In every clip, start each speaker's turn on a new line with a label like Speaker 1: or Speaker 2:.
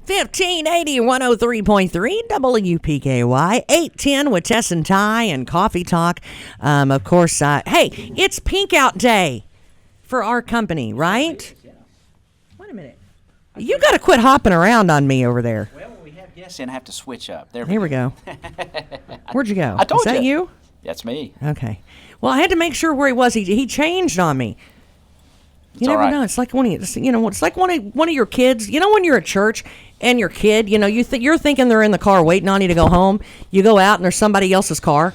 Speaker 1: 1580 103.3 WPKY 810 with Tess and Ty and Coffee Talk. Of course, hey, it's Pink Out Day for our company, right? Wait a minute. You got to quit hopping around on me over there.
Speaker 2: Well, when we have guests in, I have to switch up.
Speaker 1: Here we go. Where'd you go?
Speaker 2: I told
Speaker 1: you. Is that you?
Speaker 2: That's me.
Speaker 1: Okay. Well, I had to make sure where he was. He changed on me. You never know. It's like it's like one of your kids. You know, when you're at church and your kid, you're thinking they're in the car waiting on you to go home. You go out and there's somebody else's car.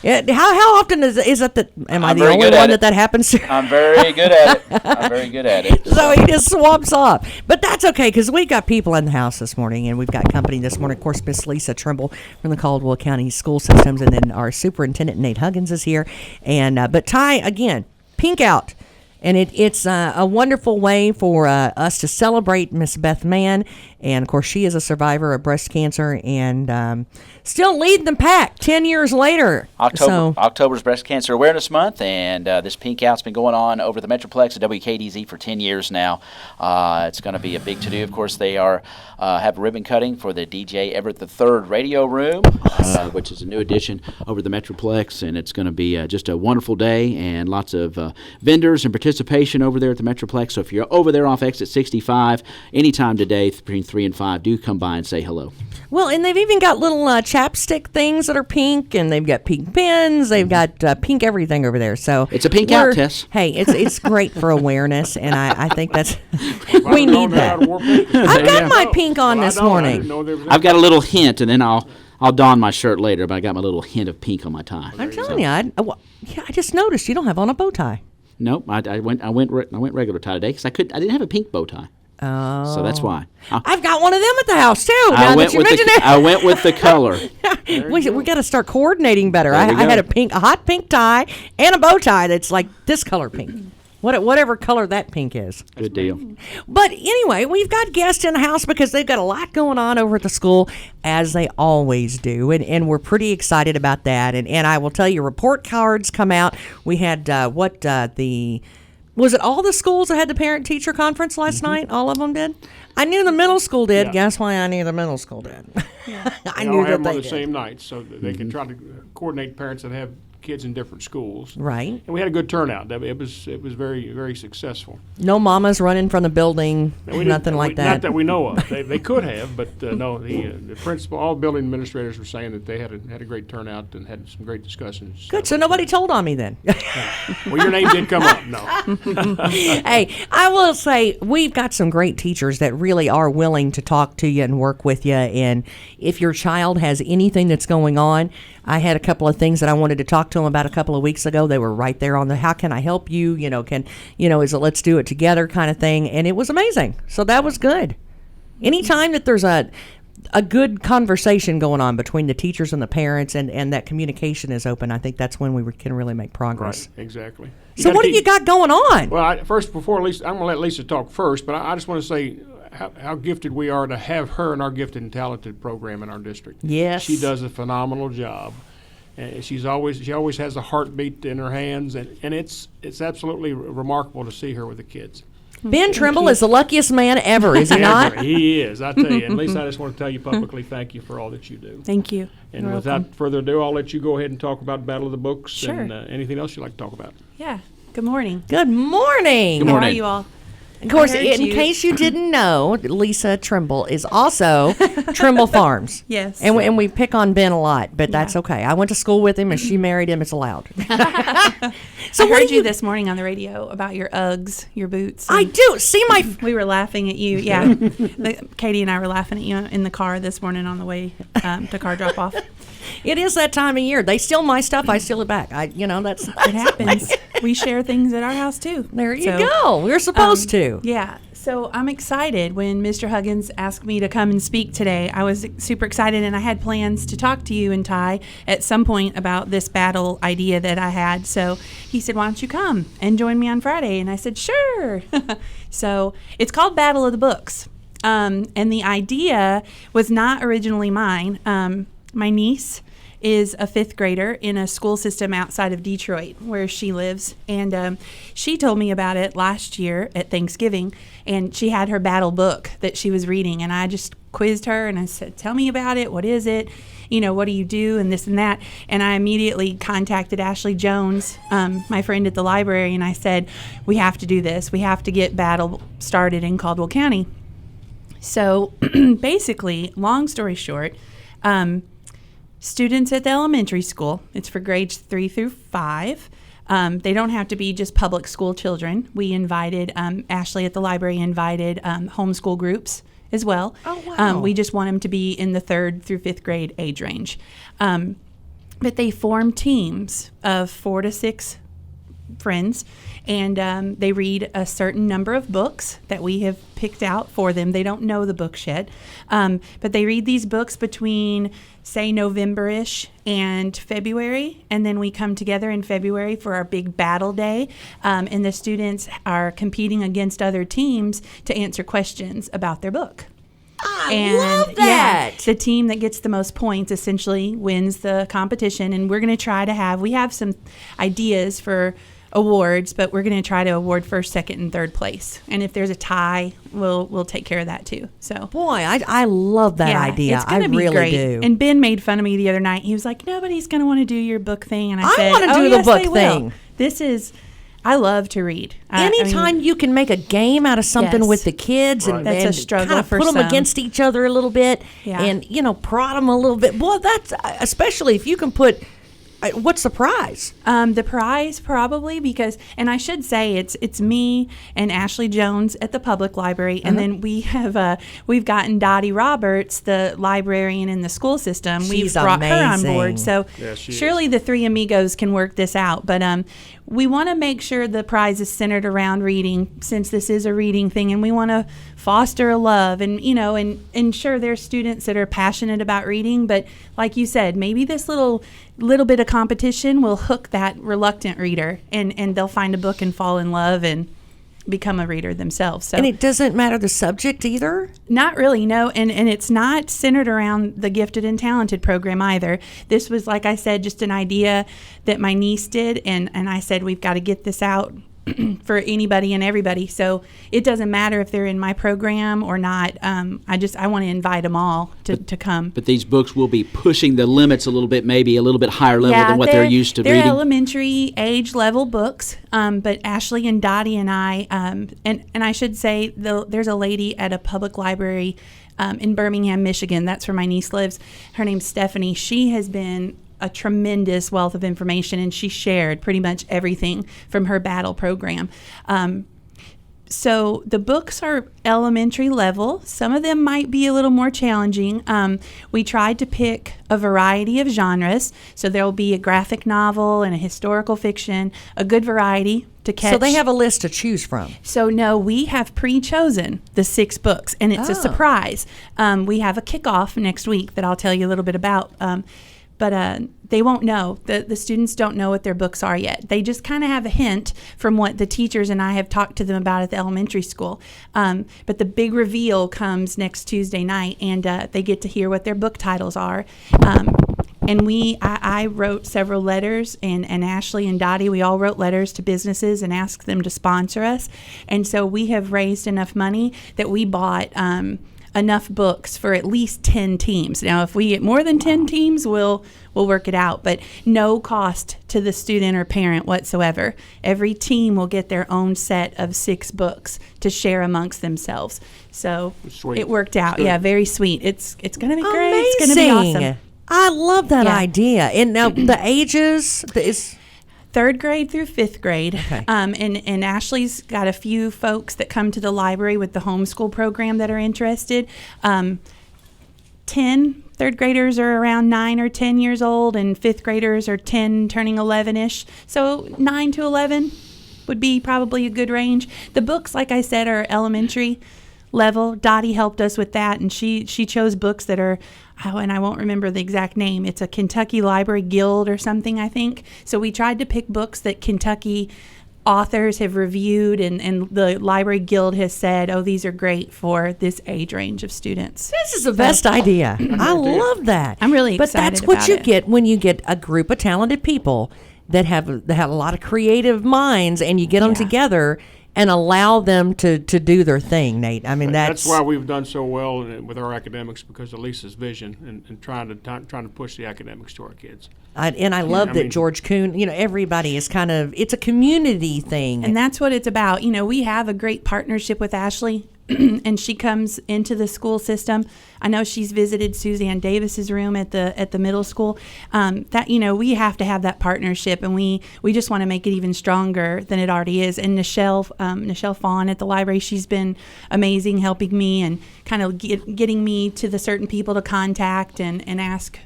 Speaker 1: How often is it that? Am I the only one that happens to?
Speaker 2: I'm very good at it.
Speaker 1: So he just swaps off. But that's okay because we've got people in the house this morning and we've got company this morning. Of course, Miss Lisa Trimble from the Caldwell County School Systems, and then our Superintendent Nate Huggins is here. And but Ty, again, Pink Out. And it's a wonderful way for us to celebrate Miss Beth Mann. And, of course, she is a survivor of breast cancer and still leading the pack 10 years later.
Speaker 2: October's Breast Cancer Awareness Month, and this Pink Out's been going on over the Metroplex at WKDZ for 10 years now. It's going to be a big to-do. Of course, they have ribbon cutting for the DJ Everett III Radio Room, which is a new addition over the Metroplex, and it's going to be just a wonderful day and lots of vendors and participation over there at the Metroplex. So if you're over there off exit 65 anytime today between 3 and 5, do come by and say hello.
Speaker 1: Well, and they've even got little chapstick things that are pink, and they've got pink pens. They've got pink everything over there. So
Speaker 2: it's a Pink Out, Tess.
Speaker 1: Hey, it's great for awareness, and I think that's we need that. I've got my pink on this morning.
Speaker 2: I've got a little hint, and then I'll don my shirt later, but I got my little hint of pink on my tie.
Speaker 1: I'm telling you, I just noticed you don't have on a bow tie.
Speaker 2: Nope, I went regular tie today because I didn't have a pink bow tie.
Speaker 1: Oh,
Speaker 2: so that's why.
Speaker 1: I've got one of them at the house too. Now that you mention it,
Speaker 2: I went with the color.
Speaker 1: we got to start coordinating better. I had a hot pink tie and a bow tie that's like this color pink. Whatever color that pink is.
Speaker 2: Good deal.
Speaker 1: But anyway, we've got guests in the house because they've got a lot going on over at the school, as they always do, and we're pretty excited about that. And I will tell you, report cards come out. We had was it all the schools that had the parent-teacher conference last night? All of them did? I knew the middle school did. Yeah. Guess why I knew the middle school did?
Speaker 3: Yeah. I knew that they did. They all have them on the same night, so that they can try to coordinate parents that have kids in different schools.
Speaker 1: Right.
Speaker 3: And we had a good turnout. It was very, very successful.
Speaker 1: No mamas running from the building, nothing like that.
Speaker 3: Not that we know of. They could have, but no. The principal, all building administrators were saying that they had a great turnout and had some great discussions.
Speaker 1: Good. So nobody told on me then.
Speaker 3: Well, your name did come up. No.
Speaker 1: Hey, I will say we've got some great teachers that really are willing to talk to you and work with you. And if your child has anything that's going on, I had a couple of things that I wanted to talk to them about a couple of weeks ago. They were right there on the how can I help you? Is it let's do it together kind of thing. And it was amazing. So that was good. Anytime that there's a good conversation going on between the teachers and the parents and that communication is open, I think that's when we can really make progress.
Speaker 3: Right, exactly.
Speaker 1: So what do you got going on?
Speaker 3: Well, before Lisa, I'm going to let Lisa talk first, but I just want to say how gifted we are to have her in our Gifted and Talented program in our district.
Speaker 1: Yes.
Speaker 3: She does a phenomenal job. And she always has a heartbeat in her hands, and it's absolutely remarkable to see her with the kids.
Speaker 1: Ben Trimble is the luckiest man ever, is he not?
Speaker 3: He is, I tell you. And Lisa, I just want to tell you publicly thank you for all that you do.
Speaker 4: Thank you.
Speaker 3: And
Speaker 4: You're
Speaker 3: without
Speaker 4: welcome.
Speaker 3: further ado, I'll let you go ahead and talk about Battle of the Books.
Speaker 4: Sure.
Speaker 3: And anything else you'd like to talk about.
Speaker 4: Yeah. Good morning.
Speaker 1: Good morning.
Speaker 2: Good morning.
Speaker 4: How are you all?
Speaker 1: Of course, in case you didn't know, Lisa Trimble is also Trimble Farms.
Speaker 4: Yes.
Speaker 1: And we pick on Ben a lot, but that's okay. I went to school with him, and she married him. It's allowed.
Speaker 4: So I heard you this morning on the radio about your Uggs, your boots.
Speaker 1: I do. See
Speaker 4: we were laughing at you. Yeah. Katie and I were laughing at you in the car this morning on the way to car drop off.
Speaker 1: It is that time of year. They steal my stuff. I steal it back. That's
Speaker 4: it happens. We share things at our house too.
Speaker 1: There you go. We're supposed to.
Speaker 4: Yeah. So I'm excited. When Mr. Huggins asked me to come and speak today, I was super excited, and I had plans to talk to you and Ty at some point about this battle idea that I had. So he said, why don't you come and join me on Friday? And I said, sure. So it's called Battle of the Books. And the idea was not originally mine. My niece is a 5th grader in a school system outside of Detroit where she lives. And she told me about it last year at Thanksgiving, and she had her battle book that she was reading, and I just quizzed her, and I said, tell me about it. What is it? What do you do, and this and that. And I immediately contacted Ashley Jones, my friend at the library, and I said, we have to do this. We have to get battle started in Caldwell County. So basically, long story short, students at the elementary school, it's for grades 3 through 5. They don't have to be just public school children. We invited, Ashley at the library invited homeschool groups as well.
Speaker 1: Oh, wow.
Speaker 4: We just want them to be in the 3rd through 5th grade age range. But they form teams of 4 to 6 friends, and they read a certain number of books that we have picked out for them. They don't know the books yet, but they read these books between, say, November-ish and February, and then we come together in February for our big battle day, and the students are competing against other teams to answer questions about their book.
Speaker 1: I love that.
Speaker 4: Yeah, the team that gets the most points essentially wins the competition, and we're going to try to we have some ideas for awards, but we're going to try to award 1st, 2nd, and 3rd place. And if there's a tie, we'll take care of that too. So,
Speaker 1: boy, I love that idea.
Speaker 4: It's going to be
Speaker 1: really
Speaker 4: great.
Speaker 1: do.
Speaker 4: And Ben made fun of me the other night. He was like, "Nobody's going to want to do your book thing." And I said,
Speaker 1: want to do the book thing.
Speaker 4: This is. I love to read.
Speaker 1: Anytime you can make a game out of something
Speaker 4: Yes.
Speaker 1: with the kids
Speaker 3: Right.
Speaker 1: and,
Speaker 4: That's
Speaker 1: and
Speaker 4: a struggle
Speaker 1: kind of
Speaker 4: for
Speaker 1: put them
Speaker 4: some.
Speaker 1: against each other a little bit
Speaker 4: Yeah.
Speaker 1: and, prod them a little bit. Boy, that's especially if you can put what's the prize?
Speaker 4: The prize probably because, and I should say it's me and Ashley Jones at the public library, and then we've gotten Dottie Roberts, the librarian in the school system. We've
Speaker 1: She's
Speaker 4: brought her on
Speaker 1: amazing.
Speaker 4: board, so
Speaker 3: Yeah, she
Speaker 4: surely
Speaker 3: is.
Speaker 4: the three amigos can work this out. But we want to make sure the prize is centered around reading, since this is a reading thing, and we want to foster a love and and ensure there's students that are passionate about reading. But like you said, maybe this little bit of competition will hook that reluctant reader, and they'll find a book and fall in love and become a reader themselves. So
Speaker 1: And it doesn't matter the subject either?
Speaker 4: not really, no. And it's not centered around the gifted and talented program either. This was, like I said, just an idea that my niece did, and I said we've got to get this out for anybody and everybody. So it doesn't matter if they're in my program or not. I want to invite them all to come.
Speaker 5: But these books will be pushing the limits a little bit, maybe a little bit higher level than what they're used to
Speaker 4: they're
Speaker 5: reading.
Speaker 4: elementary age level books, but Ashley and Dottie and I, and I should say, there's a lady at a public library in Birmingham, Michigan. That's where my niece lives. Her name's Stephanie. She has been a tremendous wealth of information, and she shared pretty much everything from her battle program. So the books are elementary level. Some of them might be a little more challenging. We tried to pick a variety of genres. So there will be a graphic novel and a historical fiction, a good variety to catch.
Speaker 1: So they have a list to choose from.
Speaker 4: So no, we have pre-chosen the 6 books, and it's a surprise. We have a kickoff next week that I'll tell you a little bit about. But they won't know. The students don't know what their books are yet. They just kind of have a hint from what the teachers and I have talked to them about at the elementary school. But the big reveal comes next Tuesday night, and they get to hear what their book titles are. And I wrote several letters, and Ashley and Dottie, we all wrote letters to businesses and asked them to sponsor us. And so we have raised enough money that we bought enough books for at least 10 teams. Now, if we get more than 10 teams, we'll work it out, but no cost to the student or parent whatsoever. Every team will get their own set of 6 books to share amongst themselves. So
Speaker 3: Sweet.
Speaker 4: it worked out.
Speaker 3: Good.
Speaker 4: Yeah, very sweet. It's going to be great. It's going to be awesome.
Speaker 1: I love that
Speaker 4: Yeah.
Speaker 1: idea. And now the ages is
Speaker 4: 3rd grade through 5th grade.
Speaker 1: Okay.
Speaker 4: And Ashley's got a few folks that come to the library with the homeschool program that are interested. 3rd graders are around 9 or 10 years old, and 5th graders are 10 turning 11-ish. So 9 to 11 would be probably a good range. The books, like I said, are elementary level. Dottie helped us with that, and she chose books that are, and I won't remember the exact name. It's a Kentucky Library Guild or something, I think. So we tried to pick books that Kentucky authors have reviewed, and the Library Guild has said, oh, these are great for this age range of students.
Speaker 1: This is the best idea. I love that.
Speaker 4: I'm really
Speaker 1: But
Speaker 4: excited
Speaker 1: that's what
Speaker 4: about
Speaker 1: you
Speaker 4: it.
Speaker 1: get when you get a group of talented people that have a lot of creative minds, and you get them
Speaker 4: Yeah.
Speaker 1: together. and allow them to do their thing, Nate. I mean,
Speaker 3: That's why we've done so well with our academics, because of Lisa's vision and trying to push the academics to our kids.
Speaker 1: I love that George Kuhn, everybody is it's a community thing.
Speaker 4: And that's what it's about. We have a great partnership with Ashley, and she comes into the school system. I know she's visited Suzanne Davis's room at the middle school. We have to have that partnership, and we just want to make it even stronger than it already is. And Nichelle Fawn at the library, she's been amazing, helping me and kind of getting me to the certain people to contact and ask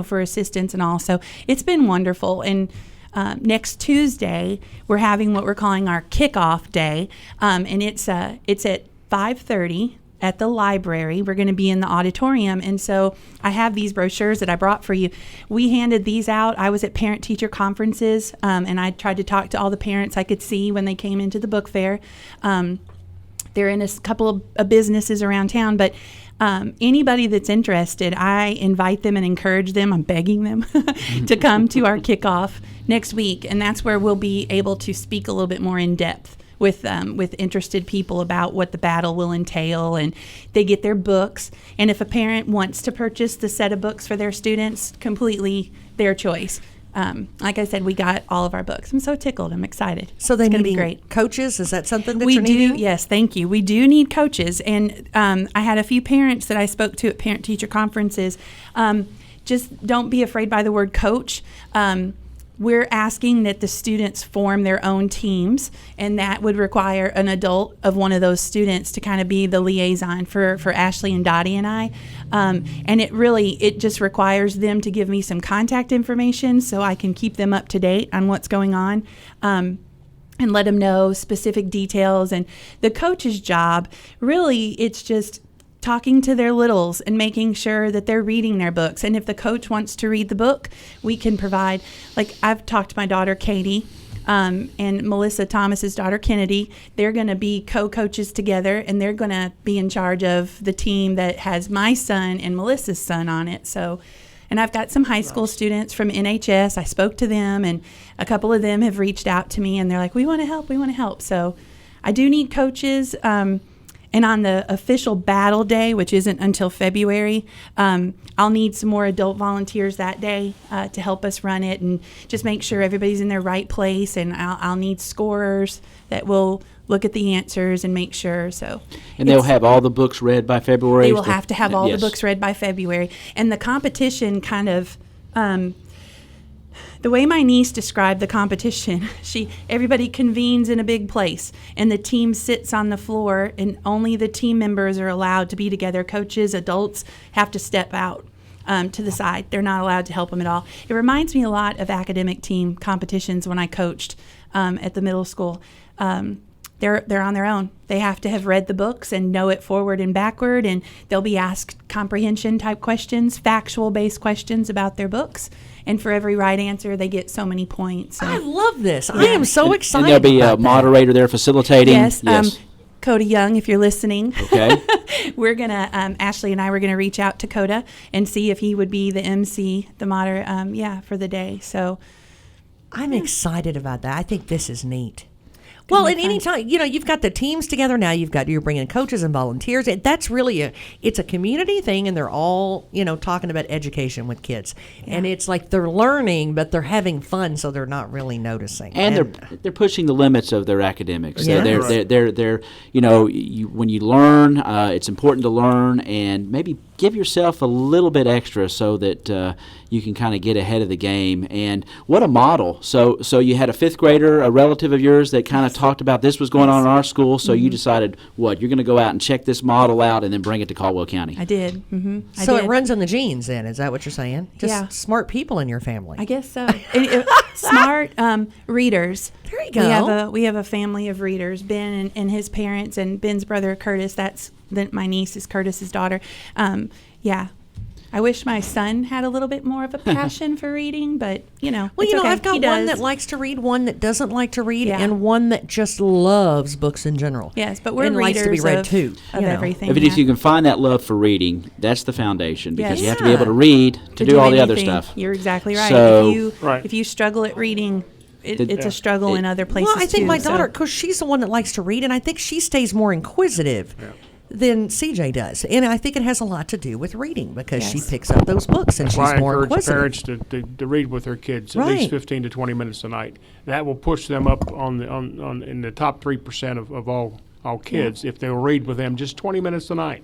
Speaker 4: for assistance and all. So it's been wonderful. And next Tuesday, we're having what we're calling our kickoff day, and it's at 5:30 at the library. We're going to be in the auditorium, and so I have these brochures that I brought for you. We handed these out. I was at parent-teacher conferences, and I tried to talk to all the parents I could see when they came into the book fair. They're in a couple of businesses around town, but anybody that's interested, I invite them and encourage them. I'm begging them to come to our kickoff next week, and that's where we'll be able to speak a little bit more in depth with interested people about what the battle will entail, and they get their books. And if a parent wants to purchase the set of books for their students, completely their choice. Like I said, we got all of our books. I'm so tickled. I'm excited.
Speaker 1: So they
Speaker 4: it's going to
Speaker 1: need
Speaker 4: be great.
Speaker 1: Coaches? Is that something that
Speaker 4: we
Speaker 1: you're
Speaker 4: do?
Speaker 1: needing?
Speaker 4: Yes, thank you. We do need coaches. And I had a few parents that I spoke to at parent-teacher conferences. Just don't be afraid by the word coach. We're asking that the students form their own teams, and that would require an adult of one of those students to kind of be the liaison for Ashley and Dottie and I. And it just requires them to give me some contact information so I can keep them up to date on what's going on. And let them know specific details. And the coach's job, really, it's just talking to their littles and making sure that they're reading their books. And if the coach wants to read the book, we can provide. Like, I've talked to my daughter Katie and Melissa Thomas's daughter Kennedy. They're going to be co-coaches together, and they're going to be in charge of the team that has my son and Melissa's son on it. So, and I've got some high school students from NHS. I spoke to them, and a couple of them have reached out to me, and they're like, we want to help. So I do need coaches. And on the official battle day, which isn't until February, I'll need some more adult volunteers that day to help us run it and just make sure everybody's in their right place. And I'll need scorers that will look at the answers and make sure.
Speaker 5: And they'll have all the books read by February?
Speaker 4: They will have to have all
Speaker 5: yes.
Speaker 4: the books read by February. And the competition kind of... the way my niece described the competition, everybody convenes in a big place, and the team sits on the floor, and only the team members are allowed to be together. Coaches, adults have to step out to the side. They're not allowed to help them at all. It reminds me a lot of academic team competitions when I coached at the middle school. They're on their own. They have to have read the books and know it forward and backward, and they'll be asked comprehension type questions, factual based questions about their books. And for every right answer, they get so many points.
Speaker 1: I love this. I am so excited.
Speaker 5: And there'll be a
Speaker 1: about
Speaker 5: moderator there facilitating.
Speaker 4: Yes. Coda Young, if you're listening.
Speaker 5: Okay.
Speaker 4: We're going to, Ashley and I were going to reach out to Coda and see if he would be the MC, the moderator, for the day. So
Speaker 1: I'm excited about that. I think this is neat. Well, at any time, you've got the teams together now. You're bringing coaches and volunteers. That's really it's a community thing, and they're all, talking about education with kids. Yeah. And it's like they're learning, but they're having fun, so they're not really noticing.
Speaker 5: And they're pushing the limits of their academics.
Speaker 1: Yeah.
Speaker 5: They're when you learn, it's important to learn, and maybe give yourself a little bit extra so that you can kind of get ahead of the game. And what a model. So you had a fifth grader, a relative of yours, that kind of talked about this was going on in our school, so you decided, you're going to go out and check this model out and then bring it to Caldwell County.
Speaker 4: I did. Mm-hmm.
Speaker 1: It runs in the genes then, is that what you're saying? Just smart people in your family.
Speaker 4: I guess so. Smart readers.
Speaker 1: There you go.
Speaker 4: We have a family of readers, Ben and his parents, and Ben's brother Curtis. My niece is Curtis's daughter. I wish my son had a little bit more of a passion for reading, but
Speaker 1: Well,
Speaker 4: it's okay.
Speaker 1: I've got one that likes to read, one that doesn't like to read, and one that just loves books in general.
Speaker 4: Yes, but we're
Speaker 1: and
Speaker 4: readers
Speaker 1: likes to be read too.
Speaker 4: of everything.
Speaker 5: If you can find that love for reading, that's the foundation, because
Speaker 4: Yes.
Speaker 5: you have to be able to read to do all the other
Speaker 4: anything.
Speaker 5: stuff.
Speaker 4: You're exactly right.
Speaker 5: So,
Speaker 4: If you struggle at reading, it's a struggle in other places.
Speaker 1: Well, I think
Speaker 4: too,
Speaker 1: my
Speaker 4: so-
Speaker 1: daughter, because she's the one that likes to read, and I think she stays more inquisitive than CJ does. And I think it has a lot to do with reading because she
Speaker 4: Yes.
Speaker 1: picks up those books and
Speaker 3: That's
Speaker 1: she's
Speaker 3: why I
Speaker 1: more
Speaker 3: encourage
Speaker 1: inquisitive.
Speaker 3: parents to read with their kids at
Speaker 1: Right.
Speaker 3: least 15 to 20 minutes a night. That will push them up on in the top 3% of all kids if they'll read with them just 20 minutes a night.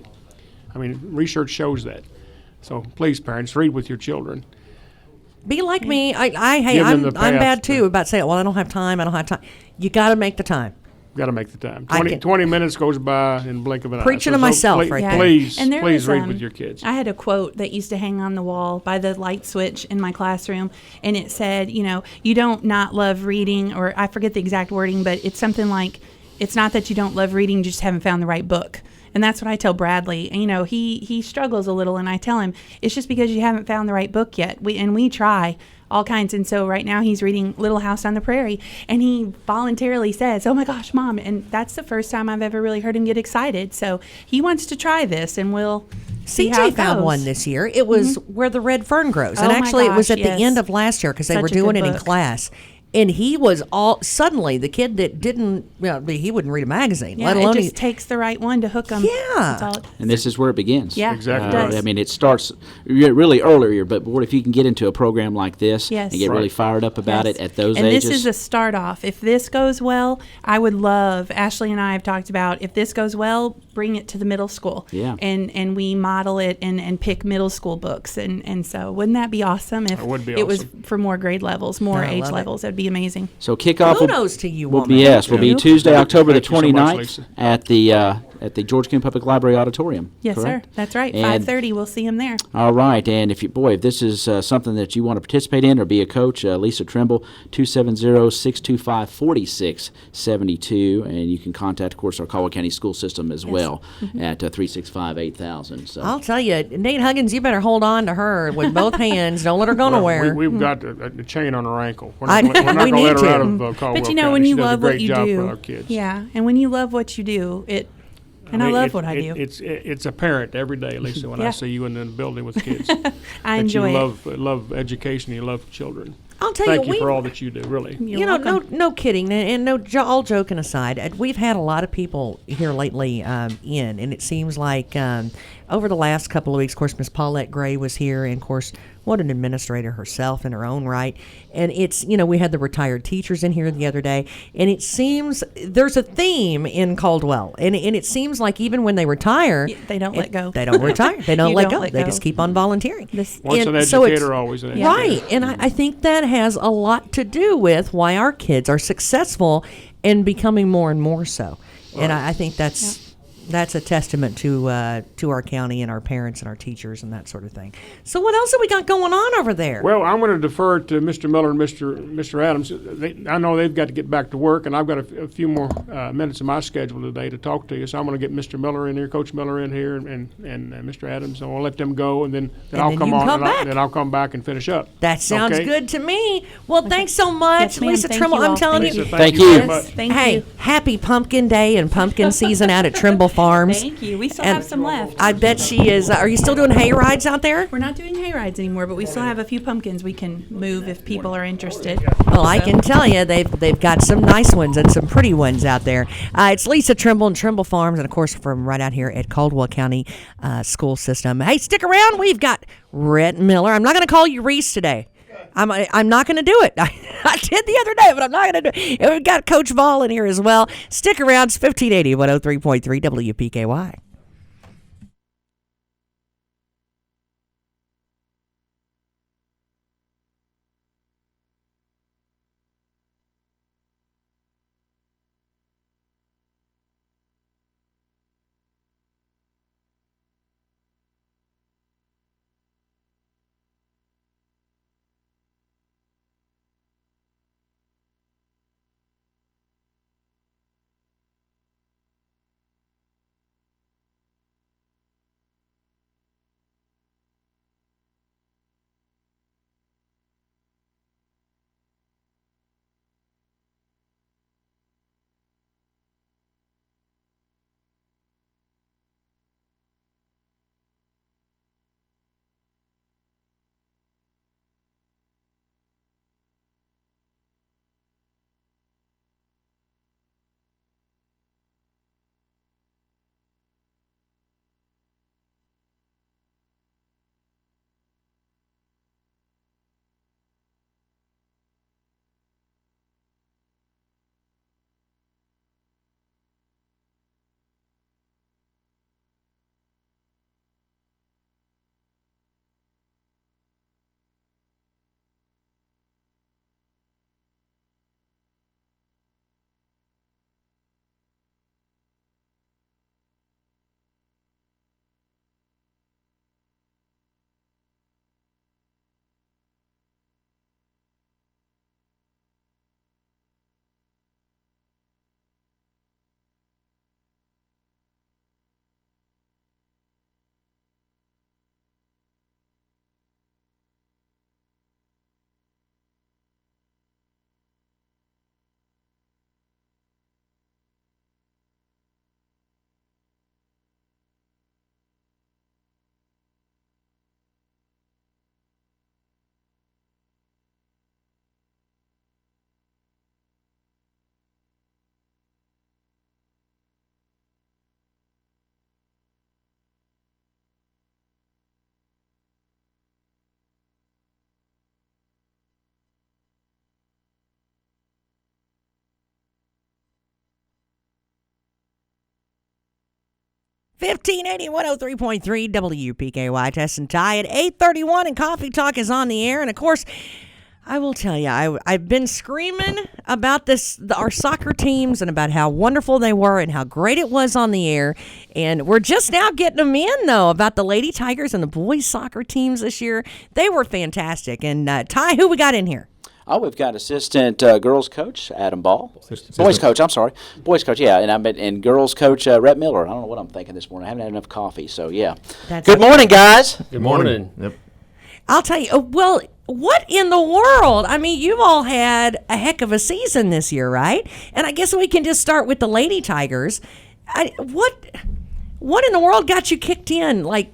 Speaker 3: I mean, research shows that. So please, parents, read with your children.
Speaker 1: Be like me. Hey,
Speaker 3: Give them
Speaker 1: I'm
Speaker 3: the
Speaker 1: bad
Speaker 3: path
Speaker 1: too
Speaker 3: to-
Speaker 1: about saying, well, I don't have time. You got to make the time.
Speaker 3: Got to make the time.
Speaker 1: I
Speaker 3: 20,
Speaker 1: can-
Speaker 3: 20 minutes goes by in the blink of an eye.
Speaker 1: Preaching to myself right there.
Speaker 3: Please,
Speaker 4: And there
Speaker 3: please
Speaker 4: was,
Speaker 3: read with your kids.
Speaker 4: I had a quote that used to hang on the wall by the light switch in my classroom, and it said, you don't not love reading, or I forget the exact wording, but it's something like, it's not that you don't love reading, you just haven't found the right book. And that's what I tell Bradley. And, he struggles a little, and I tell him, it's just because you haven't found the right book yet. We try all kinds. And so right now he's reading Little House on the Prairie, and he voluntarily says, oh my gosh, Mom. And that's the first time I've ever really heard him get excited. So he wants to try this, and we'll see how
Speaker 1: CJ
Speaker 4: it
Speaker 1: found
Speaker 4: goes.
Speaker 1: one this year. It was Where the Red Fern Grows. And
Speaker 4: Oh my
Speaker 1: actually, it was
Speaker 4: gosh,
Speaker 1: at the
Speaker 4: yes.
Speaker 1: end of last year because they
Speaker 4: Such
Speaker 1: were
Speaker 4: a
Speaker 1: doing
Speaker 4: good
Speaker 1: it in
Speaker 4: book.
Speaker 1: class. And he was suddenly the kid that didn't, he wouldn't read a magazine,
Speaker 4: Yeah,
Speaker 1: let alone
Speaker 4: it just takes the right one to hook him.
Speaker 1: Yeah.
Speaker 5: And this is where it begins.
Speaker 4: Yeah,
Speaker 3: Exactly.
Speaker 4: it does.
Speaker 5: I mean, it starts really earlier, but what if you can get into a program like this
Speaker 4: Yes.
Speaker 5: and get really
Speaker 3: Right.
Speaker 5: fired up about
Speaker 4: Yes.
Speaker 5: it at those
Speaker 4: and
Speaker 5: ages?
Speaker 4: this is a start off. If this goes well, I would love, Ashley and I have talked about, if this goes well, bring it to the middle school.
Speaker 5: Yeah.
Speaker 4: And we model it and pick middle school books. And so wouldn't that be awesome if
Speaker 3: That would be
Speaker 4: it was
Speaker 3: awesome.
Speaker 4: for more grade levels, more
Speaker 1: I
Speaker 4: age
Speaker 1: love it.
Speaker 4: levels? That'd be amazing.
Speaker 5: So kickoff
Speaker 1: Kudos to you,
Speaker 5: will
Speaker 1: woman.
Speaker 5: be will be
Speaker 4: you.
Speaker 5: Tuesday, October the
Speaker 3: Thank you so much,
Speaker 5: 29th
Speaker 3: Lisa.
Speaker 5: at the George Coon Public Library Auditorium.
Speaker 4: Yes,
Speaker 5: correct?
Speaker 4: sir. That's right.
Speaker 5: And-
Speaker 4: 5:30. We'll see him there.
Speaker 5: All right, and if this is something that you want to participate in or be a coach, Lisa Trimble, 270-625-4672, and you can contact, of course, our Caldwell County School System as well at 365-8000. So
Speaker 1: I'll tell you, Nate Huggins, you better hold on to her with both hands. Don't let her go
Speaker 3: Well,
Speaker 1: nowhere.
Speaker 3: we've got a chain on her ankle. We're
Speaker 1: I-
Speaker 3: not, we're not
Speaker 1: we
Speaker 3: going to let
Speaker 1: need
Speaker 3: her out
Speaker 1: to.
Speaker 3: of Caldwell
Speaker 4: But
Speaker 3: County.
Speaker 4: when
Speaker 3: She
Speaker 4: you
Speaker 3: does
Speaker 4: love
Speaker 3: a great
Speaker 4: what you
Speaker 3: job
Speaker 4: do,
Speaker 3: for our kids.
Speaker 4: yeah, and when you love what you do, and I
Speaker 3: mean,
Speaker 4: love what I do.
Speaker 3: It's apparent every day, Lisa, when I
Speaker 4: Yeah.
Speaker 3: see you in the building with kids.
Speaker 4: I
Speaker 3: that
Speaker 4: enjoy
Speaker 3: you
Speaker 4: it.
Speaker 3: love education, you love children.
Speaker 1: I'll tell
Speaker 3: Thank
Speaker 1: you,
Speaker 3: you for
Speaker 1: we-
Speaker 3: all that you do, really.
Speaker 4: You're
Speaker 1: You know,
Speaker 4: welcome.
Speaker 1: no kidding, and all joking aside, we've had a lot of people here lately and it seems like over the last couple of weeks, of course, Miss Paulette Gray was here, and of course, what an administrator herself in her own right. And it's, we had the retired teachers in here the other day, and it seems there's a theme in Caldwell, and it seems like even when they retire,
Speaker 4: They don't let go.
Speaker 1: They don't retire. They don't
Speaker 4: You
Speaker 1: let
Speaker 4: don't
Speaker 1: go.
Speaker 4: let
Speaker 1: They
Speaker 4: go.
Speaker 1: just keep on volunteering.
Speaker 4: This-
Speaker 3: Once an
Speaker 1: And so it's-
Speaker 3: educator, always an educator.
Speaker 1: Right, and I think that has a lot to do with why our kids are successful and becoming more and more so. And I think that's a testament to our county and our parents and our teachers and that sort of thing. So what else have we got going on over there?
Speaker 3: Well, I'm going to defer to Mr. Miller and Mr. Adams. I know they've got to get back to work, and I've got a few more minutes in my schedule today to talk to you. So I'm going to get Mr. Miller in here, Coach Miller in here, and Mr. Adams. And I'll let them go, and then I'll
Speaker 1: then
Speaker 3: come
Speaker 1: you
Speaker 3: on,
Speaker 1: come
Speaker 3: and
Speaker 1: back.
Speaker 3: then I'll come back and finish up.
Speaker 1: That sounds
Speaker 3: Okay?
Speaker 1: good to me. Well, thanks so much,
Speaker 4: Yes, ma'am.
Speaker 1: Lisa
Speaker 4: Thank
Speaker 1: Trimble.
Speaker 4: you
Speaker 1: I'm
Speaker 4: all.
Speaker 1: telling
Speaker 4: Thank
Speaker 1: you.
Speaker 3: Lisa,
Speaker 5: Thank
Speaker 3: you
Speaker 5: you.
Speaker 3: very much.
Speaker 4: Thank
Speaker 1: Hey,
Speaker 4: you.
Speaker 1: happy Pumpkin Day and pumpkin season out at Trimble Farms.
Speaker 4: Thank you. We still
Speaker 1: And
Speaker 4: have some left.
Speaker 1: I bet she is. Are you still doing hay rides out there?
Speaker 4: We're not doing hay rides anymore, but we still have a few pumpkins we can move if people are interested.
Speaker 1: Well, I
Speaker 4: So-
Speaker 1: can tell you they've got some nice ones and some pretty ones out there. It's Lisa Trimble and Trimble Farms, and of course from right out here at Caldwell County School System. Hey, stick around. We've got Rhett Miller. I'm not going to call you Reese today. I'm not going to do it. I did the other day, but I'm not going to do it. And we've got Coach Ball in here as well. Stick around. It's 1580 103.3 WPKY. 1580 103.3 WPKY Test and Tie at 8:31, and Coffee Talk is on the air. And of course, I will tell you, I've been screaming about our soccer teams and about how wonderful they were and how great it was on the air. And we're just now getting them in, though, about the Lady Tigers and the boys soccer teams this year. They were fantastic. And Ty, who we got in here?
Speaker 2: Oh, we've got assistant girls coach Adam Ball. Boys coach, I'm sorry. Boys coach, yeah. And girls coach Rhett Miller. I don't know what I'm thinking this morning. I haven't had enough coffee, so yeah. Good morning, guys.
Speaker 6: Good morning.
Speaker 3: Yep.
Speaker 1: I'll tell you, well, what in the world? I mean, you've all had a heck of a season this year, right? And I guess we can just start with the Lady Tigers. What in the world got you kicked in, like,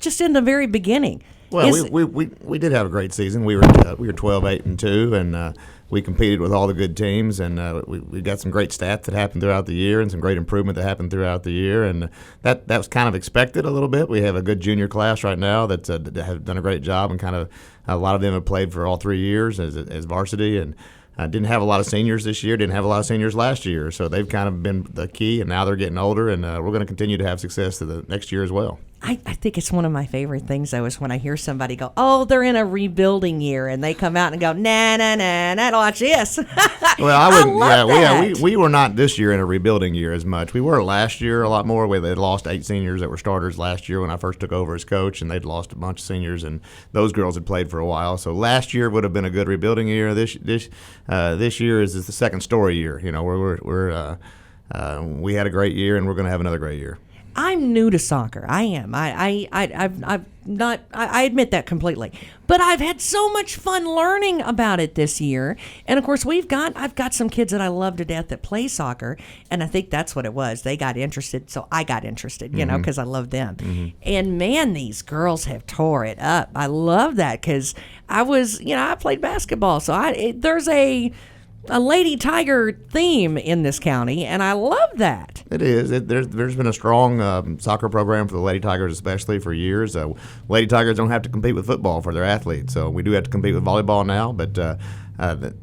Speaker 1: just in the very beginning?
Speaker 6: Well, we did have a great season. We were 12-8-2, and we competed with all the good teams, and we got some great stats that happened throughout the year, and some great improvement that happened throughout the year, and that was kind of expected a little bit. We have a good junior class right now that have done a great job, and kind of a lot of them have played for all 3 years as varsity, and didn't have a lot of seniors this year, didn't have a lot of seniors last year, so they've kind of been the key, and now they're getting older, and we're going to continue to have success to the next year as well.
Speaker 1: I think it's one of my favorite things, though, is when I hear somebody go, oh, they're in a rebuilding year, and they come out and go, nah, watch this.
Speaker 6: Well, I wouldn't.
Speaker 1: That.
Speaker 6: We were not this year in a rebuilding year as much. We were last year a lot more. We had lost 8 seniors that were starters last year when I first took over as coach, and they'd lost a bunch of seniors, and those girls had played for a while. So last year would have been a good rebuilding year. This year is the second story year. You know, we had a great year, and we're going to have another great year.
Speaker 1: I'm new to soccer. I am. I've not. I admit that completely. But I've had so much fun learning about it this year. And of course, I've got some kids that I love to death that play soccer, and I think that's what it was. They got interested, so I got interested. You know, because I love them. Mm-hmm. And man, these girls have tore it up. I love that because I played basketball, so there's a Lady Tiger theme in this county, and I love that.
Speaker 6: It is. There's been a strong soccer program for the Lady Tigers, especially for years. Lady Tigers don't have to compete with football for their athletes, so we do have to compete with volleyball now, but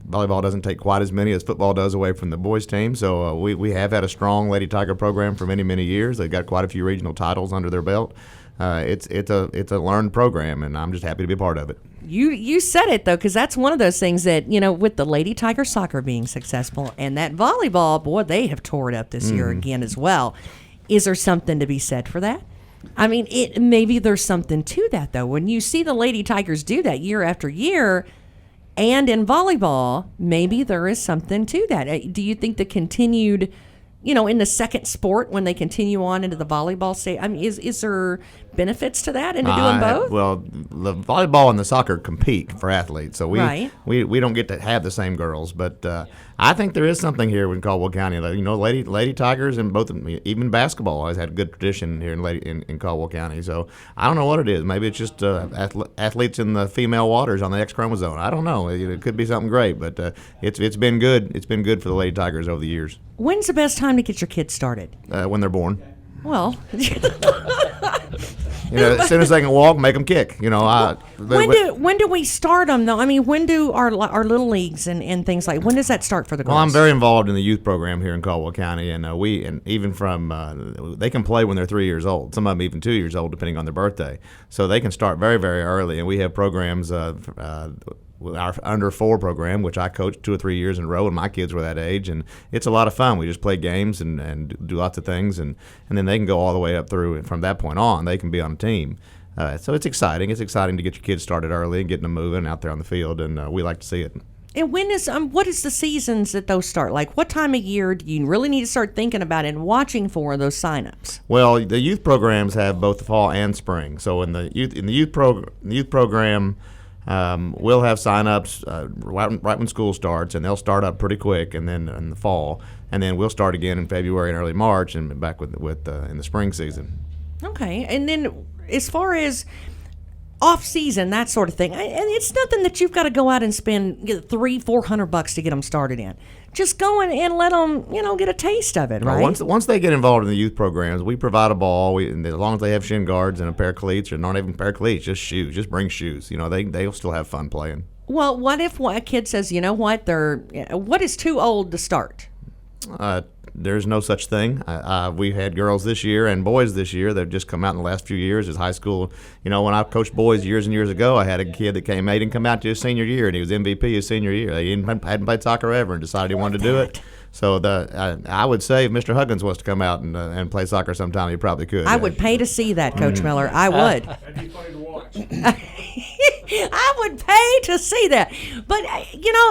Speaker 6: volleyball doesn't take quite as many as football does away from the boys' team. So we have had a strong Lady Tiger program for many, many years. They've got quite a few regional titles under their belt. It's a learned program, and I'm just happy to be a part of it.
Speaker 1: You said it, though, because that's one of those things that, with the Lady Tiger soccer being successful and that volleyball, boy, they have tore it up this year again as well. Is there something to be said for that? I mean, maybe there's something to that, though. When you see the Lady Tigers do that year after year, and in volleyball, maybe there is something to that. Do you think the continued, in the second sport, when they continue on into the volleyball state, I mean, is there benefits to that, into doing both?
Speaker 6: Well, the volleyball and the soccer compete for athletes, so we don't get to have the same girls. But I think there is something here in Caldwell County. Lady Tigers and both, even basketball always had a good tradition here in Caldwell County. So I don't know what it is. Maybe it's just athletes in the female waters on the X chromosome. I don't know. It could be something great, but it's been good. It's been good for the Lady Tigers over the years.
Speaker 1: When's the best time to get your kids started?
Speaker 6: When they're born.
Speaker 1: Well,
Speaker 6: as soon as they can walk, make them kick.
Speaker 1: When do we start them though? I mean, when do our little leagues and things like? When does that start for the girls?
Speaker 6: Well, I'm very involved in the youth program here in Caldwell County, and even from they can play when they're 3 years old. Some of them even 2 years old, depending on their birthday. So they can start very, very early, and we have programs. Our under 4 program, which I coached 2 or 3 years in a row, and my kids were that age, and it's a lot of fun. We just play games and do lots of things, and then they can go all the way up through, and from that point on, they can be on a team. So it's exciting. It's exciting to get your kids started early and getting them moving out there on the field, and we like to see it.
Speaker 1: And what is the seasons that those start? Like, what time of year do you really need to start thinking about and watching for those signups?
Speaker 6: Well, the youth programs have both the fall and spring. So in the youth program. We'll have sign-ups right when school starts, and they'll start up pretty quick, and then in the fall, and then we'll start again in February and early March, and back with in the spring season.
Speaker 1: Okay, and then as far as off-season, that sort of thing, and it's nothing that you've got to go out and spend $300-400 to get them started in. Just go in and let them, get a taste of it, right?
Speaker 6: Once they get involved in the youth programs, we provide a ball. And as long as they have shin guards and a pair of cleats, or not even a pair of cleats, just shoes. Just bring shoes. They'll still have fun playing.
Speaker 1: Well, what if a kid says, what is too old to start?
Speaker 6: there's no such thing. We've had girls this year and boys this year that have just come out in the last few years as high school. When I coached boys years and years ago, I had a kid that he didn't come out to his senior year, and he was MVP his senior year. He hadn't played soccer ever and decided he wanted to do it. So I would say if Mr. Huggins wants to come out and play soccer sometime, he probably could.
Speaker 1: I would pay to see that, Coach Miller. I would.
Speaker 3: That'd be funny to watch.
Speaker 1: I would pay to see that. But,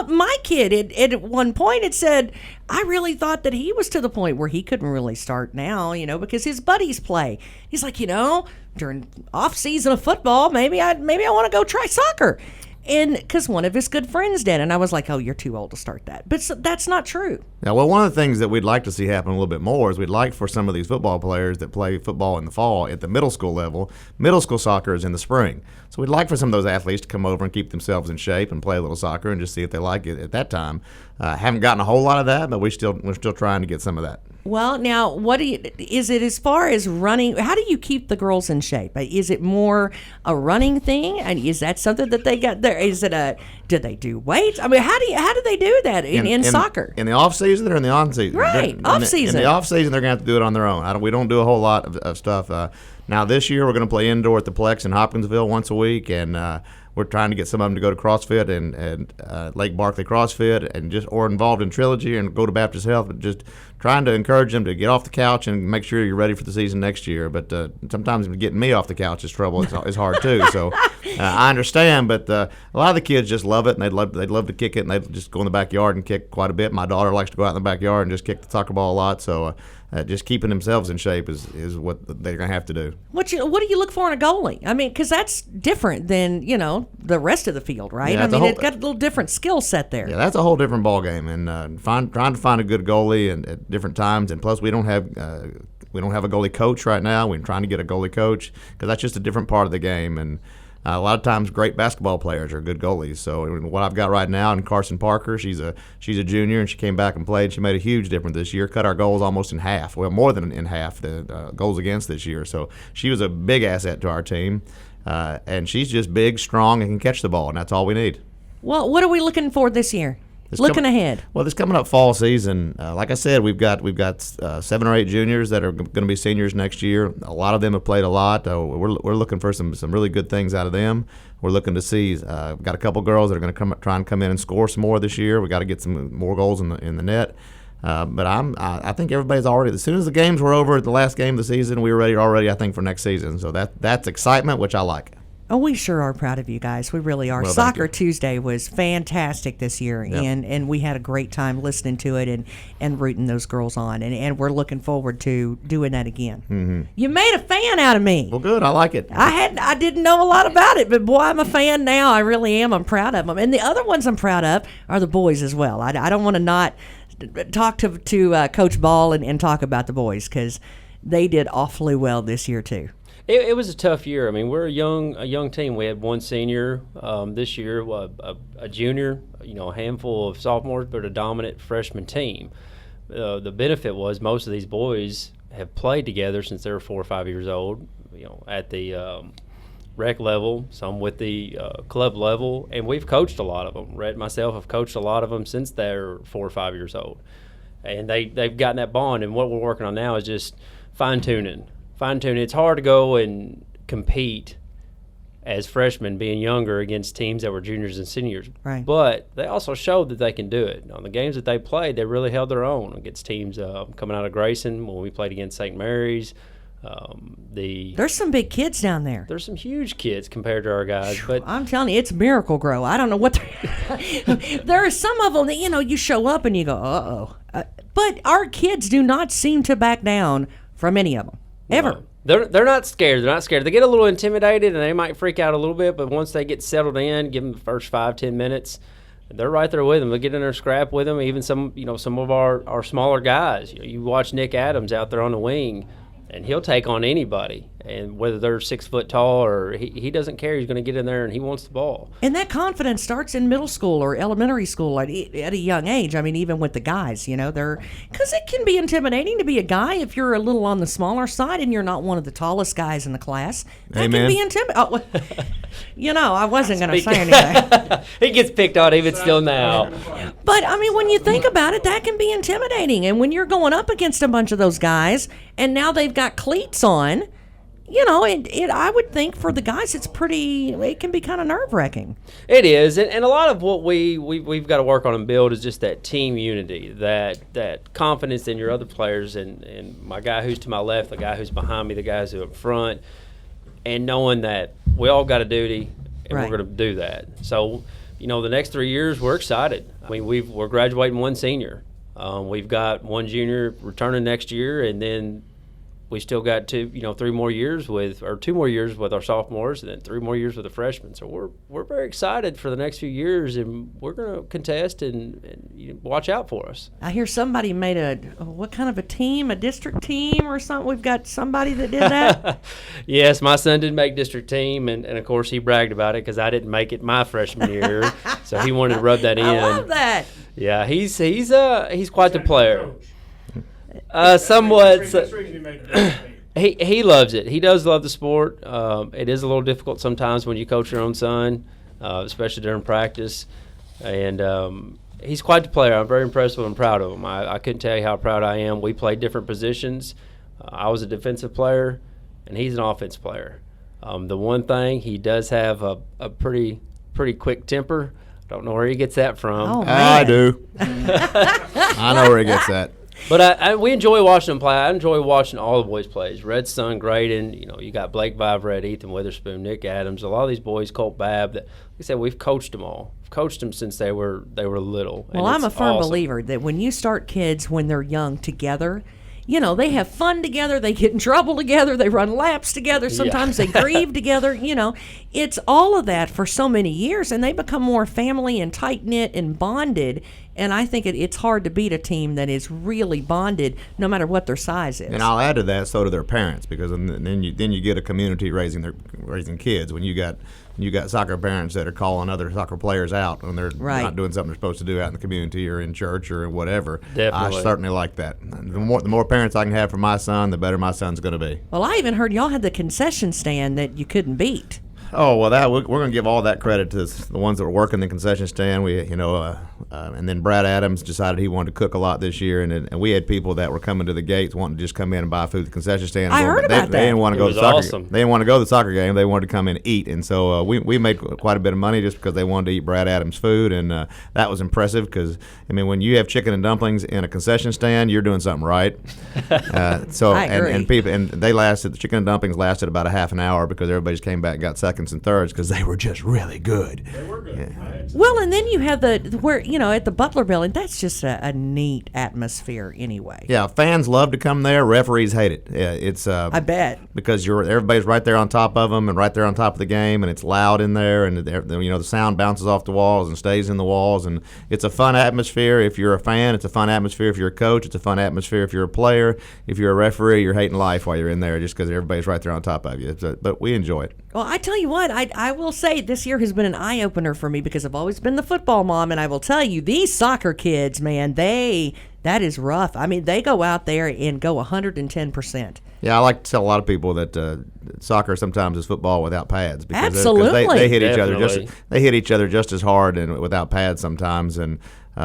Speaker 1: my kid, at one point, it said, I really thought that he was to the point where he couldn't really start now, because his buddies play. He's like, during off season of football, maybe I want to go try soccer. And because one of his good friends did. And I was like, oh, you're too old to start that. But that's not true.
Speaker 6: Yeah, well, one of the things that we'd like to see happen a little bit more is we'd like for some of these football players that play football in the fall at the middle school level. Middle school soccer is in the spring. So we'd like for some of those athletes to come over and keep themselves in shape and play a little soccer and just see if they like it at that time. Haven't gotten a whole lot of that, but we're still trying to get some of that.
Speaker 1: Well, now, is it as far as running? How do you keep the girls in shape? Is it more a running thing? And is that something that they got there? Is it do they do weights? I mean, how do they do that in soccer?
Speaker 6: In the off season or in the on season?
Speaker 1: Right, off season.
Speaker 6: In the off season, they're going to have to do it on their own. We don't do a whole lot of stuff. Now this year, we're going to play indoor at the Plex in Hopkinsville once a week, and we're trying to get some of them to go to CrossFit and Lake Barkley CrossFit or involved in Trilogy and go to Baptist Health, but just trying to encourage them to get off the couch and make sure you're ready for the season next year. But sometimes getting me off the couch is trouble. It's hard too. So I understand, but a lot of the kids just love it, and they'd love to kick it, and they just go in the backyard and kick quite a bit. My daughter likes to go out in the backyard and just kick the soccer ball a lot. So just keeping themselves in shape is what they're going to have to do.
Speaker 1: What do you look for in a goalie? I mean, because that's different than the rest of the field, right?
Speaker 6: Yeah,
Speaker 1: it's got a little different skill set there.
Speaker 6: Yeah, that's a whole different ball game, and trying to find a good goalie and at different times. And plus, we don't have a goalie coach right now. We're trying to get a goalie coach because that's just a different part of the game. And a lot of times, great basketball players are good goalies. So what I've got right now in Carson Parker, she's a junior, and she came back and played. She made a huge difference this year. Cut our goals almost in half. Well, more than in half the goals against this year. So she was a big asset to our team, and she's just big, strong, and can catch the ball, and that's all we need.
Speaker 1: Well, what are we looking for this year? Looking ahead.
Speaker 6: Well, this coming up fall season, like I said, we've got 7 or 8 juniors that are going to be seniors next year. A lot of them have played a lot. We're looking for some really good things out of them. We're looking to see. Got a couple girls that are going to try and come in and score some more this year. We got to get some more goals in the net. But I think everybody's already. As soon as the games were over at the last game of the season, we were ready already. I think for next season. So that's excitement, which I like.
Speaker 1: Oh, we sure are proud of you guys. We really are.
Speaker 6: Well,
Speaker 1: Soccer Tuesday was fantastic this year,
Speaker 6: Yep.
Speaker 1: and we had a great time listening to it and rooting those girls on, and we're looking forward to doing that again. Mm-hmm. You made a fan out of me.
Speaker 6: Well, good. I like it.
Speaker 1: I didn't know a lot about it, but boy, I'm a fan now. I really am. I'm proud of them. And the other ones I'm proud of are the boys as well. I don't want to not talk to Coach Ball and talk about the boys because they did awfully well this year too.
Speaker 7: It was a tough year. I mean, we're a young team. We had one senior this year, a junior, a handful of sophomores, but a dominant freshman team. The benefit was most of these boys have played together since they were 4 or 5 years old, at the rec level, some with the club level, and we've coached a lot of them. Rhett and myself have coached a lot of them since they're 4 or 5 years old. And they've gotten that bond, and what we're working on now is just fine-tuning. It's hard to go and compete as freshmen being younger against teams that were juniors and seniors. Right. But they also showed that they can do it. On the games that they played, they really held their own against teams coming out of Grayson when we played against St. Mary's.
Speaker 1: There's some big kids down there.
Speaker 7: There's some huge kids compared to our guys. But
Speaker 1: I'm telling you, it's Miracle Grow. I don't know what there are some of them that, you show up and you go, uh-oh. But our kids do not seem to back down from any of them. Ever.
Speaker 7: No. They're not scared. They're not scared. They get a little intimidated and they might freak out a little bit, but once they get settled in, give them the first 5-10 minutes, they're right there with them. They get in there, scrap with them. Even some of our smaller guys. You watch Nick Adams out there on the wing, and he'll take on anybody. And whether they're 6 foot tall or he doesn't care, he's going to get in there and he wants the ball.
Speaker 1: And that confidence starts in middle school or elementary school at a young age. I mean, even with the guys, because it can be intimidating to be a guy if you're a little on the smaller side and you're not one of the tallest guys in the class. That
Speaker 6: Amen.
Speaker 1: can be intimidating. I wasn't going to say anything.
Speaker 7: He gets picked on even still now.
Speaker 1: But, I mean, when you think about it, that can be intimidating. And when you're going up against a bunch of those guys and now they've got cleats on, I would think for the guys it can be kind of nerve-wracking.
Speaker 7: It is, and a lot of what we've got to work on and build is just that team unity, that confidence in your other players, and my guy who's to my left, the guy who's behind me, the guys who are up front, and knowing that we all got a duty, and
Speaker 1: Right.
Speaker 7: we're going to do that. So, the next 3 years, we're excited. I mean, we're graduating one senior. We've got one junior returning next year, and then we still got 2 more years with our sophomores, and then 3 more years with the freshmen. So we're very excited for the next few years, and we're going to contest and watch out for us.
Speaker 1: I hear somebody made what kind of a team, a district team or something? We've got somebody that did that?
Speaker 7: Yes, my son did make district team, and of course he bragged about it because I didn't make it my freshman year, so he wanted to rub that in.
Speaker 1: I love that.
Speaker 7: Yeah, he's quite the player. Somewhat. He loves it. He does love the sport. It is a little difficult sometimes when you coach your own son, especially during practice. And he's quite the player. I'm very impressed with him and proud of him. I couldn't tell you how proud I am. We played different positions. I was a defensive player, and he's an offensive player. The one thing, he does have a pretty quick temper. Don't know where he gets that from.
Speaker 1: Oh, man.
Speaker 6: I do. I know where he gets that.
Speaker 7: But we enjoy watching them play. I enjoy watching all the boys play. Red's son, Graydon, you got Blake Viverette, Ethan Witherspoon, Nick Adams, a lot of these boys, Colt Babb, that, like I said, we've coached them all. We've coached them since they were little.
Speaker 1: Well, I'm a firm believer that when you start kids when they're young together, they have fun together, they get in trouble together, they run laps together, sometimes they grieve together, it's all of that for so many years, and they become more family and tight-knit and bonded, and I think it's hard to beat a team that is really bonded no matter what their size is.
Speaker 6: And I'll add to that, so do their parents, because then you get a community raising kids. When you got soccer parents that are calling other soccer players out when they're not doing something they're supposed to do out in the community or in church or whatever.
Speaker 7: Definitely.
Speaker 6: I certainly like that. The more parents I can have for my son, the better my son's going to be.
Speaker 1: Well, I even heard y'all had the concession stand that you couldn't beat.
Speaker 6: Oh, well, we're going to give all that credit to the ones that were working the concession stand. And then Brad Adams decided he wanted to cook a lot this year, and we had people that were coming to the gates wanting to just come in and buy food at the concession stand.
Speaker 1: I heard about that.
Speaker 6: They didn't want to go to the
Speaker 7: awesome.
Speaker 6: They didn't want to go to the soccer game. They wanted to come in and eat, and so we made quite a bit of money just because they wanted to eat Brad Adams' food, and that was impressive because when you have chicken and dumplings in a concession stand, you're doing something right.
Speaker 1: I agree.
Speaker 6: And the chicken and dumplings lasted about a half an hour because everybody just came back and got seconds and thirds because they were just really good.
Speaker 3: They were good.
Speaker 6: Yeah.
Speaker 1: Well, and then you have at the Butler Building, that's just a neat atmosphere anyway.
Speaker 6: Yeah, fans love to come there. Referees hate it. Yeah, it's
Speaker 1: I bet.
Speaker 6: because everybody's right there on top of them and right there on top of the game, and it's loud in there, and the sound bounces off the walls and stays in the walls, and it's a fun atmosphere. If you're a fan, it's a fun atmosphere. If you're a coach, it's a fun atmosphere. If you're a player, if you're a referee, you're hating life while you're in there just because everybody's right there on top of you. But we enjoy it.
Speaker 1: Well, I tell you what, I will say this year has been an eye-opener for me because I've always been the football mom, and I will tell you, these soccer kids, man, that is rough. I mean, they go out there and go 110%.
Speaker 6: Yeah, I like to tell a lot of people that soccer sometimes is football without pads because
Speaker 1: Absolutely.
Speaker 6: they hit each
Speaker 7: Definitely.
Speaker 6: other they hit each other just as hard and without pads sometimes, and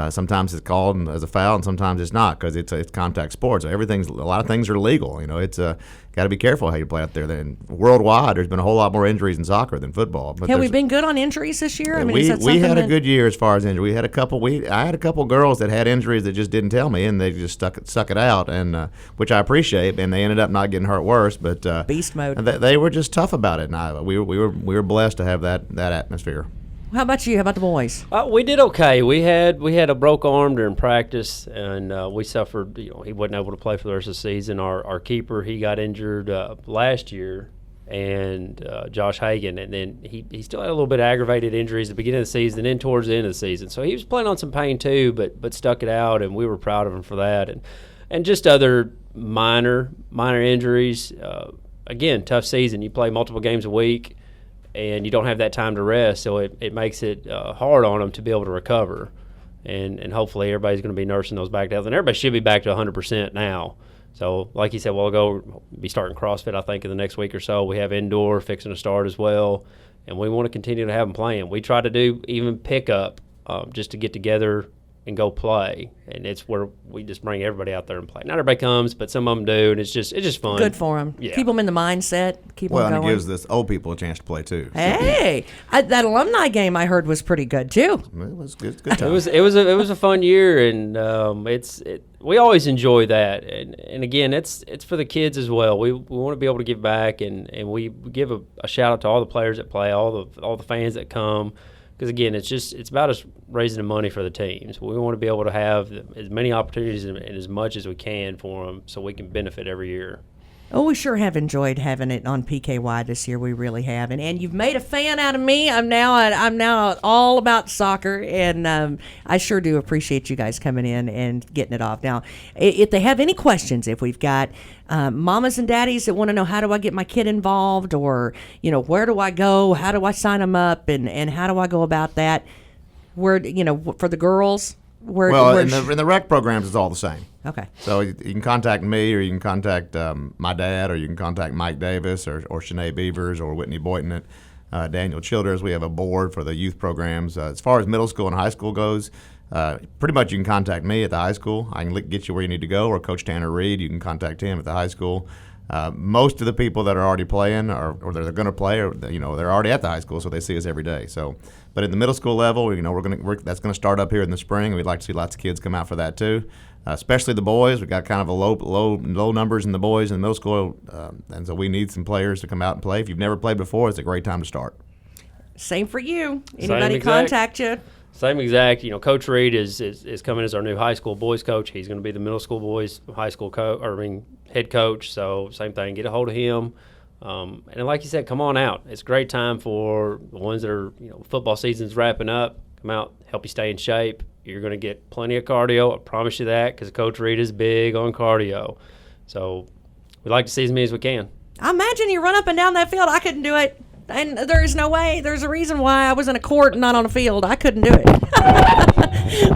Speaker 6: sometimes it's called as a foul and sometimes it's not because it's contact sports. A lot of things are legal. It's got to be careful how you play out there. Then worldwide, there's been a whole lot more injuries in soccer than football. But
Speaker 1: Have we been good on injuries this year? I mean,
Speaker 6: we
Speaker 1: is that something
Speaker 6: had a good year as far as injury. I had a couple girls that had injuries that just didn't tell me, and they just stuck it out, and which I appreciate. And they ended up not getting hurt worse. But
Speaker 1: beast mode.
Speaker 6: They were just tough about it, and we were blessed to have that atmosphere.
Speaker 1: How about you? How about the boys?
Speaker 7: We did okay. We had a broke arm during practice, and we suffered. He wasn't able to play for the rest of the season. Our keeper, he got injured last year, and Josh Hagan, and then he still had a little bit of aggravated injuries at the beginning of the season and then towards the end of the season. So he was playing on some pain too, but stuck it out, and we were proud of him for that. And just other minor injuries. again, tough season. You play multiple games a week, and you don't have that time to rest, so it makes it hard on them to be able to recover. And hopefully everybody's going to be nursing those back down. And everybody should be back to 100% now. So like you said, we'll be starting CrossFit, I think, in the next week or so. We have indoor fixing to start as well, and we want to continue to have them playing. We try to do even pickup just to get together and go play, and it's where we just bring everybody out there and play. Not everybody comes, but some of them do, and it's just fun.
Speaker 1: Good for them.
Speaker 7: Yeah.
Speaker 1: Keep them in the mindset. Keep
Speaker 6: Well,
Speaker 1: them
Speaker 6: and
Speaker 1: going.
Speaker 6: it gives this old people a chance to play too.
Speaker 1: Hey, that alumni game I heard was pretty good too.
Speaker 6: It was good. Good time.
Speaker 7: It was a fun year, and we always enjoy that. And again, it's for the kids as well. We want to be able to give back, and we give a shout out to all the players that play, all the fans that come. Because again, it's about us raising the money for the teams. We want to be able to have as many opportunities and as much as we can for them, so we can benefit every year.
Speaker 1: Oh, we sure have enjoyed having it on PKY this year. We really have, and you've made a fan out of me. I'm now all about soccer, and I sure do appreciate you guys coming in and getting it off. Now, if they have any questions, if we've got mamas and daddies that want to know how do I get my kid involved, or where do I go, how do I sign them up, and how do I go about that? Where for the girls.
Speaker 6: In the rec programs, it's all the same.
Speaker 1: Okay.
Speaker 6: So you can contact me, or you can contact my dad, or you can contact Mike Davis, or Shanae Beavers, or Whitney Boynton at Daniel Childers. We have a board for the youth programs. As far as middle school and high school goes, pretty much you can contact me at the high school. I can get you where you need to go, or Coach Tanner Reed. You can contact him at the high school. Most of the people that are already playing, or they're going to play, or they're already at the high school, so they see us every day. So, but at the middle school level, that's going to start up here in the spring. We'd like to see lots of kids come out for that too, especially the boys. We've got kind of a low numbers in the boys in the middle school, and so we need some players to come out and play. If you've never played before, it's a great time to start.
Speaker 1: Same for you. Anybody
Speaker 7: exact.
Speaker 1: contact you?
Speaker 7: Same exact. Coach Reed is coming as our new high school boys coach. He's going to be the middle school boys high school head coach. So same thing. Get a hold of him. And like you said, come on out. It's a great time for the ones that are football season's wrapping up. Come out, help you stay in shape. You're going to get plenty of cardio. I promise you that, because Coach Reed is big on cardio. So we like to see as many as we can.
Speaker 1: I imagine you run up and down that field. I couldn't do it. And there's no way. There's a reason why I was in a court and not on a field. I couldn't do it.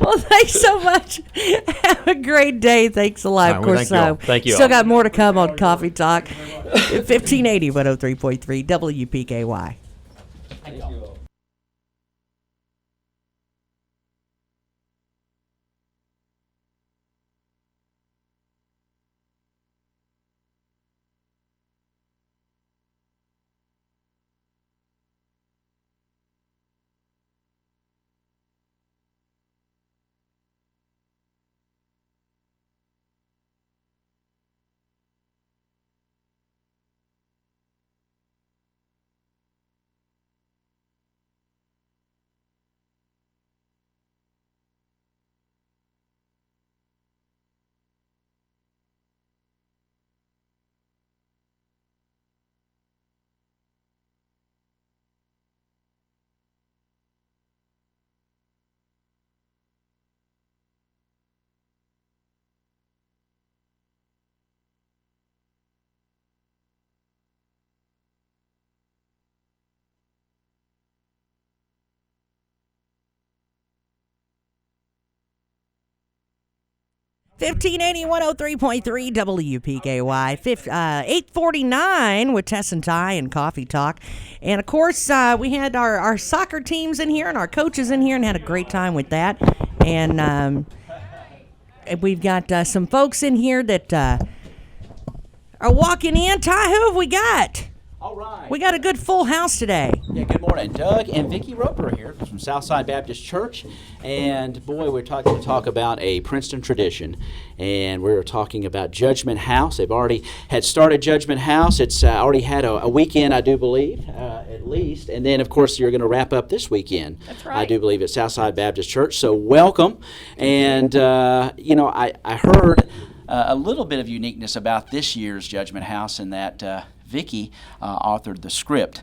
Speaker 1: Well, thanks so much. Have a great day. Thanks a lot.
Speaker 6: All
Speaker 7: right,
Speaker 6: right, well, thank you all.
Speaker 7: Thank you
Speaker 1: Still
Speaker 7: all.
Speaker 1: got more to come on Coffee Talk. 1580 103.3 WPKY.
Speaker 7: Thank you all.
Speaker 1: Fifteen 103.3 WPKY. 8:49 with Tess and Ty and Coffee Talk. And of course, we had our soccer teams in here and our coaches in here and had a great time with that. And we've got some folks in here that are walking in. Ty, who have we got?
Speaker 5: All right.
Speaker 1: We got a good full house today.
Speaker 5: Yeah, good morning. Doug and Vicky Roper here from Southside Baptist Church. And boy, we're talking to talk about a Princeton tradition. And we're talking about Judgment House. They've already had started Judgment House. It's already had a weekend, I do believe, at least. And then, of course, you're going to wrap up this weekend.
Speaker 8: That's right.
Speaker 5: I do believe at Southside Baptist Church. So welcome. And, I heard a little bit of uniqueness about this year's Judgment House in that Vicky authored the script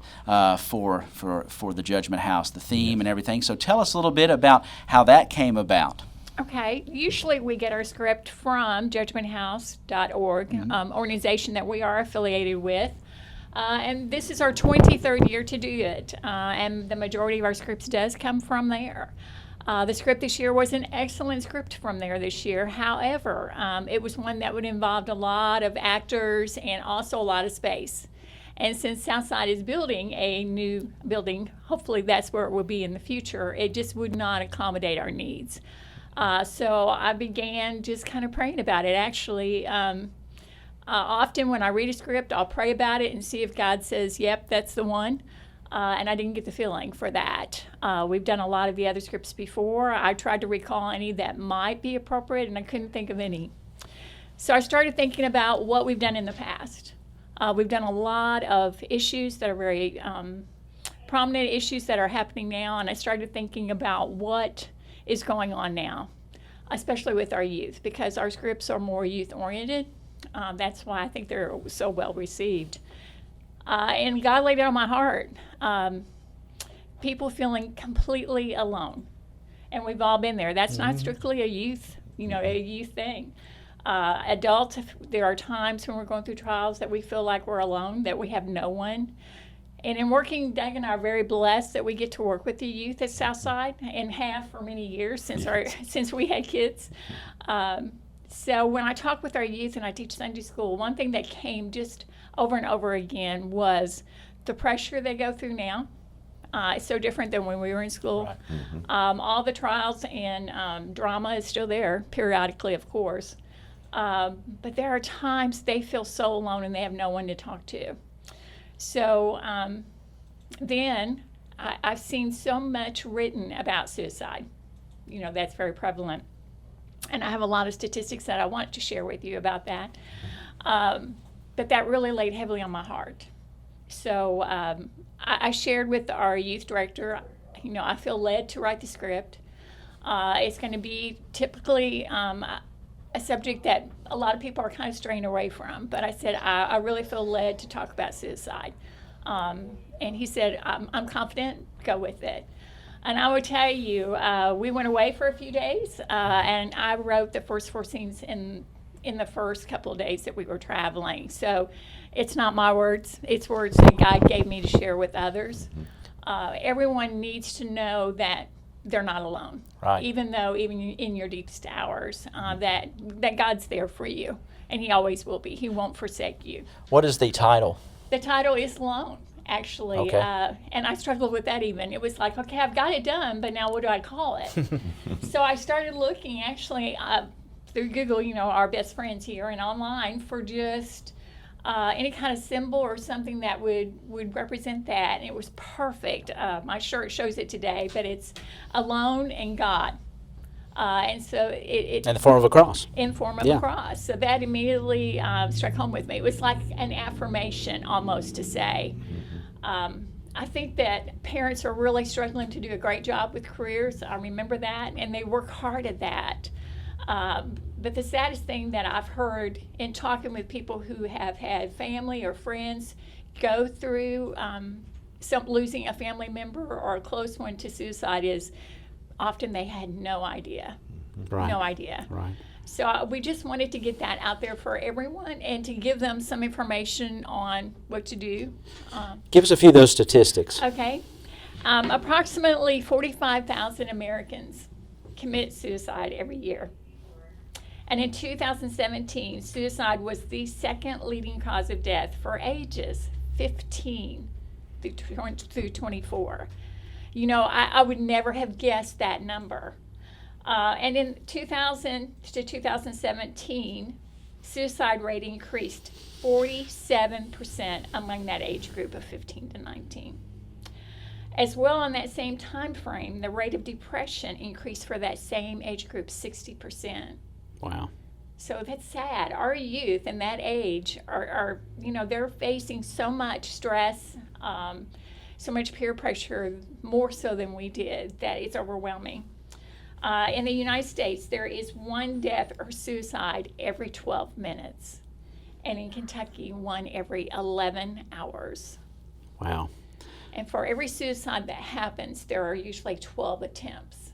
Speaker 5: for the Judgment House, the theme and everything. So tell us a little bit about how that came about.
Speaker 8: Okay, usually we get our script from judgmenthouse.org, organization that we are affiliated with. And this is our 23rd year to do it, and the majority of our scripts does come from there. The script this year was an excellent script from there this year. However, it was one that would involve a lot of actors and also a lot of space. And since Southside is building a new building, hopefully that's where it will be in the future, it just would not accommodate our needs. So I began just kind of praying about it. Actually, often when I read a script, I'll pray about it and see if God says, yep, that's the one. And I didn't get the feeling for that. We've done a lot of the other scripts before. I tried to recall any that might be appropriate, and I couldn't think of any. So I started thinking about what we've done in the past. We've done a lot of issues that are very prominent issues that are happening now, and I started thinking about what is going on now, especially with our youth, because our scripts are more youth-oriented. That's why I think they're so well received. And God laid it on my heart. People feeling completely alone, and we've all been there. That's not strictly a youth thing. Adults, there are times when we're going through trials that we feel like we're alone, that we have no one. And in working, Doug and I are very blessed that we get to work with the youth at Southside, and have for many years since we had kids. So when I talk with our youth and I teach Sunday school, one thing that came just over and over again was the pressure they go through now. It's so different than when we were in school.
Speaker 2: Right.
Speaker 8: All the trials and drama is still there, periodically, of course. But there are times they feel so alone and they have no one to talk to. So then I've seen so much written about suicide. That's very prevalent. And I have a lot of statistics that I want to share with you about that. But that really laid heavily on my heart. So I shared with our youth director, I feel led to write the script. It's going to be typically a subject that a lot of people are kind of straying away from. But I said, I really feel led to talk about suicide. And he said, I'm confident, go with it. And I would tell you, we went away for a few days, and I wrote the first 4 scenes in the first couple of days that we were traveling. So it's not my words, it's words that God gave me to share with others. Everyone needs to know that they're not alone.
Speaker 2: Right.
Speaker 8: Even in your deepest hours, that God's there for you, and He always will be. He won't forsake you.
Speaker 2: What is the title?
Speaker 8: The title is Alone, actually.
Speaker 2: Okay.
Speaker 8: And I struggled with that even. It was like, okay, I've got it done, but now what do I call it? So I started looking, actually, through Google, our best friends here, and online for just any kind of symbol or something that would represent that. And it was perfect. My shirt shows it today, but it's Alone and God. And so it
Speaker 5: In the form of a cross.
Speaker 8: in form of a cross. So that immediately struck home with me. It was like an affirmation almost to say. I think that parents are really struggling to do a great job with careers. I remember that, and they work hard at that. But the saddest thing that I've heard in talking with people who have had family or friends go through losing a family member or a close one to suicide is often they had no idea.
Speaker 5: Right.
Speaker 8: No idea.
Speaker 5: Right.
Speaker 8: So we just wanted to get that out there for everyone and to give them some information on what to do.
Speaker 5: Give us a few of those statistics.
Speaker 8: Okay. Approximately 45,000 Americans commit suicide every year. And in 2017, suicide was the second leading cause of death for ages 15 through 24. I would never have guessed that number. And in 2000 to 2017, suicide rate increased 47% among that age group of 15 to 19. As well, in that same time frame, the rate of depression increased for that same age group 60%.
Speaker 5: Wow.
Speaker 8: So that's sad. Our youth in that age are they're facing so much stress, so much peer pressure, more so than we did, that it's overwhelming. In the United States, there is one death or suicide every 12 minutes. And in Kentucky, one every 11 hours.
Speaker 5: Wow.
Speaker 8: And for every suicide that happens, there are usually 12 attempts.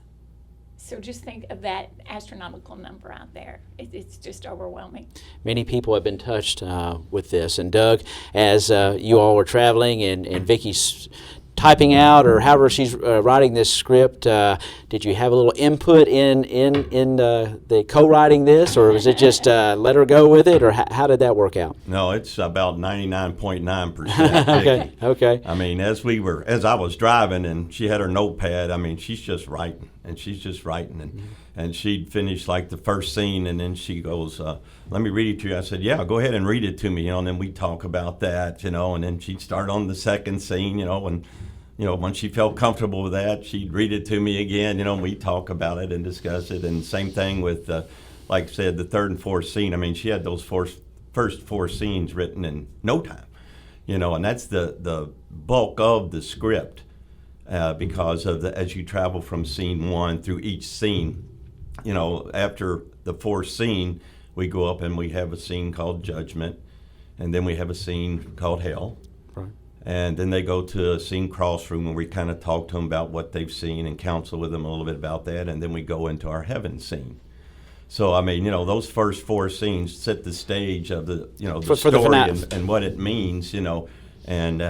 Speaker 8: So just think of that astronomical number out there. It's just overwhelming.
Speaker 5: Many people have been touched with this. And Doug, as you all were traveling and Vicky's typing out, or however she's writing this script, did you have a little input in the co-writing this, or was it just let her go with it, or how did that work out?
Speaker 9: No, it's about 99.9%.
Speaker 5: Okay.
Speaker 9: I mean, as I was driving and she had her notepad, I mean, she's just writing and and she'd finish like the first scene, and then she goes, let me read it to you. I said, yeah, go ahead and read it to me, and then we'd talk about that, and then she'd start on the second scene, and when she felt comfortable with that, she'd read it to me again, and we'd talk about it and discuss it. And same thing with, like I said, the third and fourth scene. I mean, she had those first four scenes written in no time, and that's the bulk of the script, because of as you travel from scene one through each scene, after the fourth scene, we go up and we have a scene called Judgment, and then we have a scene called Hell. And then they go to a scene crossroom where we kind of talk to them about what they've seen and counsel with them a little bit about that. And then we go into our heaven scene. So, I mean, those first four scenes set the stage of the story and what it means, And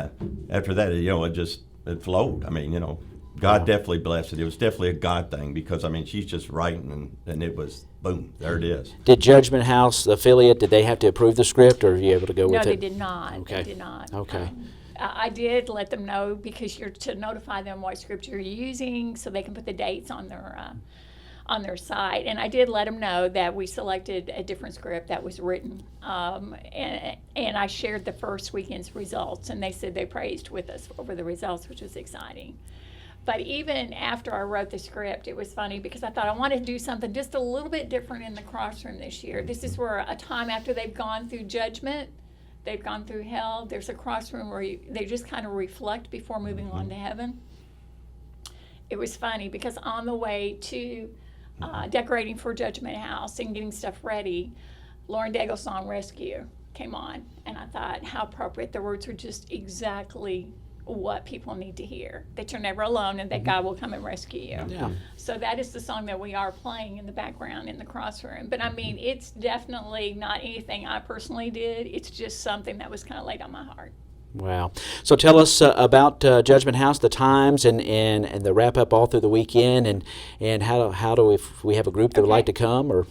Speaker 9: after that, it flowed. I mean, God definitely blessed it. It was definitely a God thing because, I mean, she's just writing and it was, boom, there it is.
Speaker 5: Did Judgment House, the affiliate, did they have to approve the script, or are you able to go with it?
Speaker 8: No, they did not.
Speaker 5: Okay.
Speaker 8: They did not.
Speaker 5: Okay.
Speaker 8: I did let them know because you're to notify them what script you're using so they can put the dates on their site. And I did let them know that we selected a different script that was written. And I shared the first weekend's results, and they said they praised with us over the results, which was exciting. But even after I wrote the script, it was funny because I thought I wanted to do something just a little bit different in the classroom this year. This is where a time after they've gone through Judgment, they've gone through Hell, there's a crossroom where they just kind of reflect before moving on to heaven. It was funny because on the way to decorating for Judgment House and getting stuff ready, Lauren Daigle's song Rescue came on, and I thought how appropriate. The words were just exactly what people need to hear, that you're never alone and that God will come and rescue you.
Speaker 5: Yeah.
Speaker 8: So that is the song that we are playing in the background in the crossroom. But I mean, it's definitely not anything I personally did. It's just something that was kind of laid on my heart.
Speaker 5: Wow. So tell us about Judgment House, the times and the wrap up all through the weekend, and how do if we have a group that would like to come, or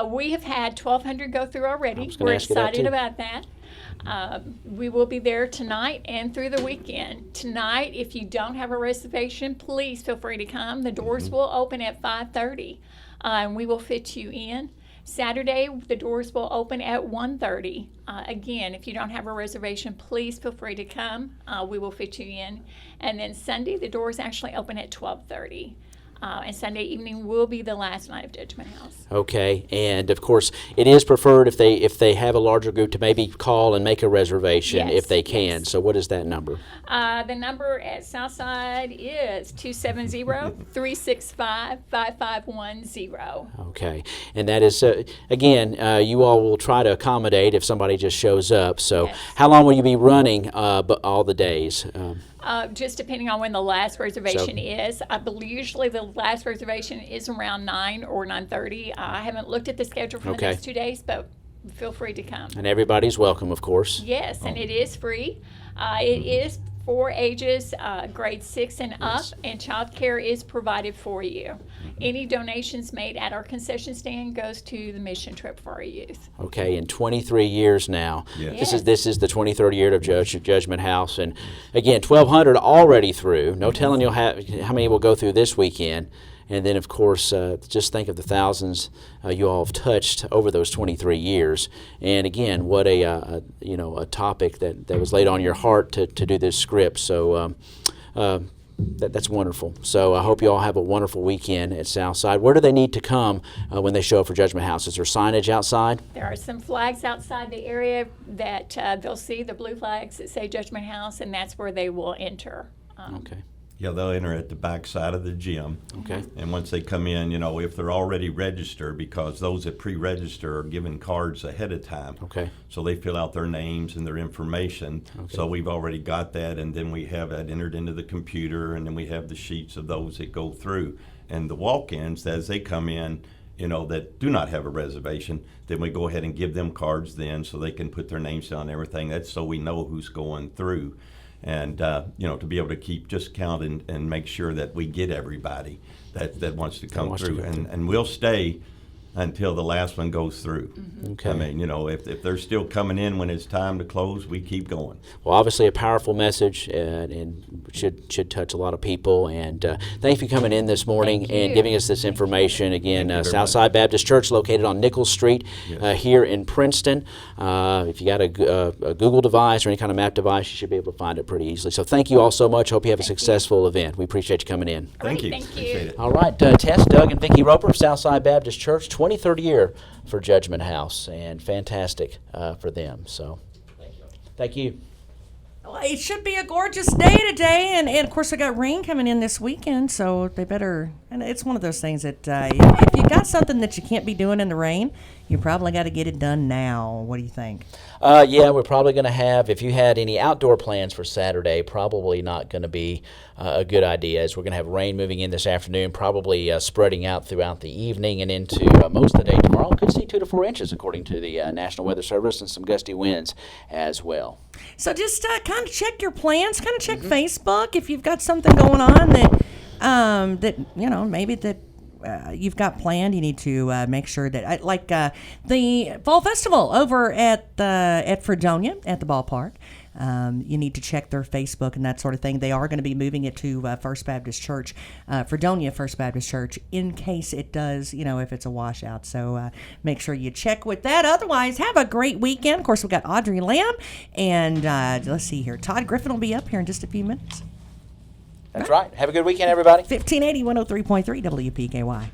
Speaker 8: we have had 1,200 go through already.
Speaker 5: We're
Speaker 8: excited about that. We will be there tonight and through the weekend. Tonight, if you don't have a reservation, please feel free to come. The doors will open at 5:30, and we will fit you in. Saturday, the doors will open at 1:30. Again, if you don't have a reservation, please feel free to come. We will fit you in. And then Sunday, the doors actually open at 12:30. And Sunday evening will be the last night of Judgment House.
Speaker 5: Okay, and of course, it is preferred if they have a larger group to maybe call and make a reservation if they can.
Speaker 8: Yes.
Speaker 5: So what is that number?
Speaker 8: The number at Southside is 270-365-5510.
Speaker 5: Okay, and that is, again, you all will try to accommodate if somebody just shows up. So
Speaker 8: Yes.
Speaker 5: how long will you be running all the days?
Speaker 8: Just depending on when the last reservation is. I believe usually the last reservation is around 9 or 9:30. I haven't looked at the schedule for the next 2 days, but feel free to come.
Speaker 5: And everybody's welcome, of course.
Speaker 8: Yes, and it is free. It is for ages grade 6 and up, and child care is provided for you. Any donations made at our concession stand goes to the mission trip for our youth.
Speaker 5: Okay, in 23 years now.
Speaker 9: Yes.
Speaker 5: This is the 23rd year of Judgment House, and again, 1,200 already through. No telling you'll have how many will go through this weekend. And then, of course, just think of the thousands you all have touched over those 23 years. And again, what a topic that was laid on your heart to do this script. So that's wonderful. So I hope you all have a wonderful weekend at Southside. Where do they need to come when they show up for Judgment House? Is there signage outside?
Speaker 8: There are some flags outside the area that they'll see, the blue flags that say Judgment House, and that's where they will enter.
Speaker 5: Okay.
Speaker 9: Yeah, they'll enter at the back side of the gym.
Speaker 5: Okay.
Speaker 9: And once they come in, if they're already registered, because those that pre-register are given cards ahead of time.
Speaker 5: Okay.
Speaker 9: So they fill out their names and their information.
Speaker 5: Okay.
Speaker 9: So we've already got that, and then we have that entered into the computer, and then we have the sheets of those that go through. And the walk-ins, as they come in, that do not have a reservation, then we go ahead and give them cards then so they can put their names down and everything. That's so we know who's going through. And, to be able to keep just count and make sure that we get everybody that wants to come through. And we'll stay until the last one goes through.
Speaker 5: Okay.
Speaker 9: I mean, if they're still coming in when it's time to close, we keep going.
Speaker 5: Well, obviously a powerful message and should touch a lot of people. And thank you for coming in this morning and giving us this information. Again, Southside Baptist Church located on Nichols Street here in Princeton. If you got a Google device or any kind of map device, you should be able to find it pretty easily. So thank you all so much. Hope you have a successful event. We appreciate you coming in.
Speaker 9: Thank you.
Speaker 8: Appreciate
Speaker 9: it.
Speaker 5: All right, Tess, Doug, and Vicky Roper of Southside Baptist Church, 23rd year for Judgment House, and fantastic for them. So, thank you.
Speaker 1: Well, it should be a gorgeous day today, and of course, we got rain coming in this weekend, so they better. And it's one of those things that if you got something that you can't be doing in the rain, you probably got to get it done now. What do you think?
Speaker 5: Yeah, we're probably going to have, if you had any outdoor plans for Saturday, probably not going to be a good idea, as we're going to have rain moving in this afternoon, probably spreading out throughout the evening and into most of the day tomorrow. Could see 2 to 4 inches, according to the National Weather Service, and some gusty winds as well.
Speaker 1: So just kind of check your plans, kind of check Facebook if you've got something going on that you've got planned. You need to make sure that, like the Fall Festival over at Fredonia at the ballpark. You need to check their Facebook and that sort of thing. They are going to be moving it to First Baptist Church, Fredonia First Baptist Church, in case it does, if it's a washout. So make sure you check with that. Otherwise, have a great weekend. Of course, we've got Audrey Lamb, and let's see here. Todd Griffin will be up here in just a few minutes.
Speaker 5: That's right. Have a good weekend, everybody.
Speaker 1: 1580 103.3 WPKY.